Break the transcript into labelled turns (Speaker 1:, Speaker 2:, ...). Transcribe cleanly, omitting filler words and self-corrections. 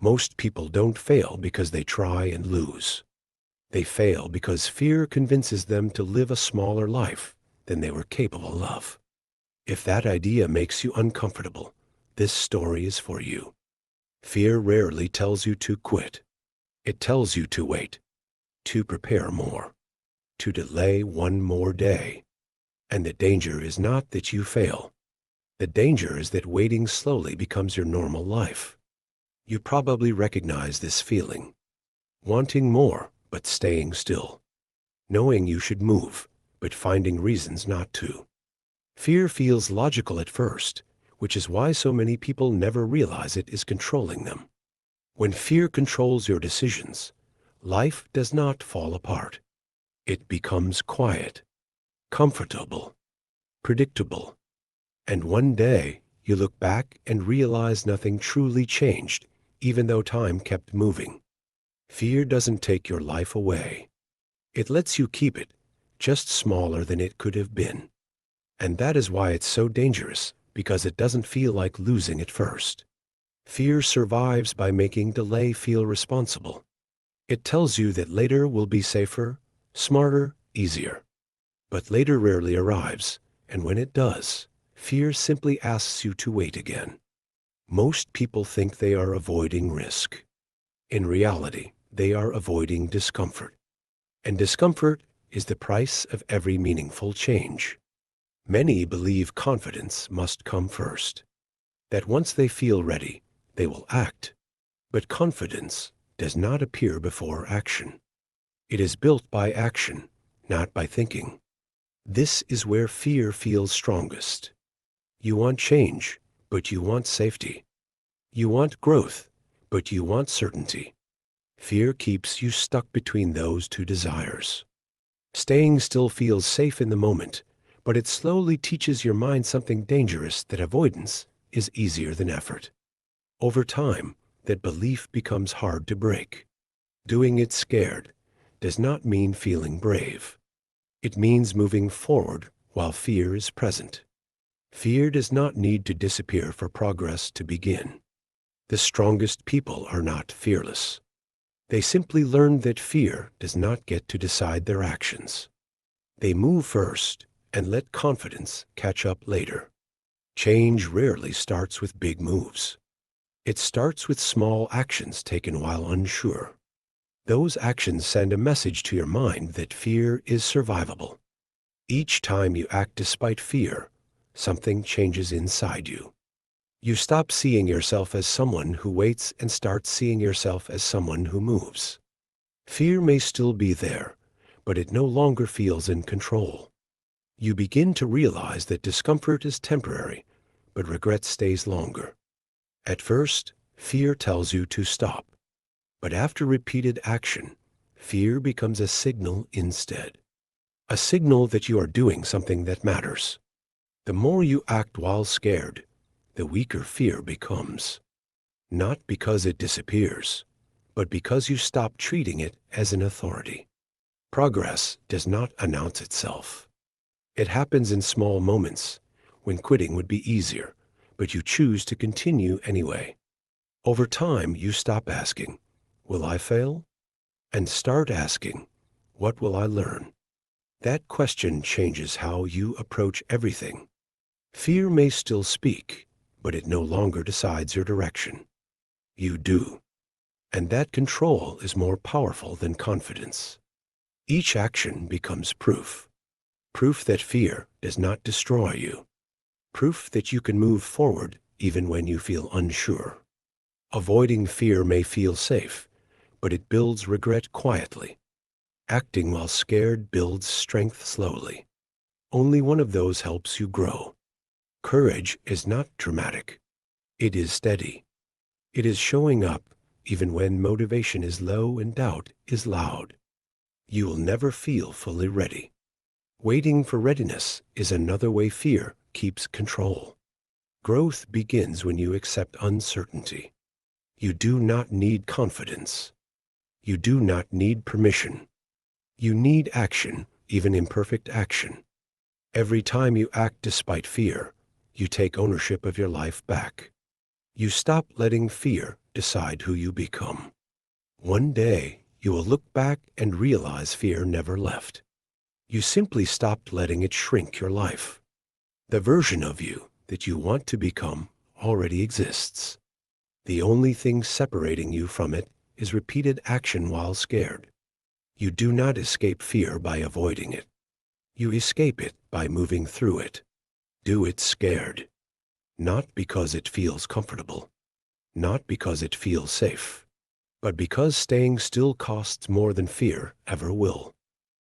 Speaker 1: Most people don't fail because they try and lose. They fail because fear convinces them to live a smaller life than they were capable of. If that idea makes you uncomfortable, this story is for you. Fear rarely tells you to quit. It tells you to wait, to prepare more, to delay one more day. And the danger is not that you fail. The danger is that waiting slowly becomes your normal life. You probably recognize this feeling. Wanting more, but staying still. Knowing you should move, but finding reasons not to. Fear feels logical at first, which is why so many people never realize it is controlling them. When fear controls your decisions, life does not fall apart. It becomes quiet, comfortable, predictable. And one day, you look back and realize nothing truly changed, even though time kept moving. Fear doesn't take your life away. It lets you keep it, just smaller than it could have been. And that is why it's so dangerous, because it doesn't feel like losing at first. Fear survives by making delay feel responsible. It tells you that later will be safer, smarter, easier. But later rarely arrives, and when it does, fear simply asks you to wait again. Most people think they are avoiding risk. In reality, they are avoiding discomfort. And discomfort is the price of every meaningful change. Many believe confidence must come first, that once they feel ready, they will act. But confidence does not appear before action. It is built by action, not by thinking. This is where fear feels strongest. You want change, but you want safety. You want growth, but you want certainty. Fear keeps you stuck between those two desires. Staying still feels safe in the moment, but it slowly teaches your mind something dangerous, that avoidance is easier than effort. Over time, that belief becomes hard to break. Doing it scared does not mean feeling brave. It means moving forward while fear is present. Fear does not need to disappear for progress to begin. The strongest people are not fearless. They simply learn that fear does not get to decide their actions. They move first and let confidence catch up later. Change rarely starts with big moves. It starts with small actions taken while unsure. Those actions send a message to your mind that fear is survivable. Each time you act despite fear, something changes inside you. You stop seeing yourself as someone who waits and start seeing yourself as someone who moves. Fear may still be there, but it no longer feels in control. You begin to realize that discomfort is temporary, but regret stays longer. At first, fear tells you to stop. But after repeated action, fear becomes a signal instead. A signal that you are doing something that matters. The more you act while scared, the weaker fear becomes. Not because it disappears, but because you stop treating it as an authority. Progress does not announce itself. It happens in small moments, when quitting would be easier, but you choose to continue anyway. Over time, you stop asking, "Will I fail?" and start asking, "What will I learn?" That question changes how you approach everything. Fear may still speak, but it no longer decides your direction. You do. And that control is more powerful than confidence. Each action becomes proof. Proof that fear does not destroy you. Proof that you can move forward even when you feel unsure. Avoiding fear may feel safe, but it builds regret quietly. Acting while scared builds strength slowly. Only one of those helps you grow. Courage is not dramatic. It is steady. It is showing up even when motivation is low and doubt is loud. You will never feel fully ready. Waiting for readiness is another way fear keeps control. Growth begins when you accept uncertainty. You do not need confidence. You do not need permission. You need action, even imperfect action. Every time you act despite fear, you take ownership of your life back. You stop letting fear decide who you become. One day, you will look back and realize fear never left. You simply stopped letting it shrink your life. The version of you that you want to become already exists. The only thing separating you from it is repeated action while scared. You do not escape fear by avoiding it. You escape it by moving through it. Do it scared. Not because it feels comfortable, not because it feels safe, but because staying still costs more than fear ever will.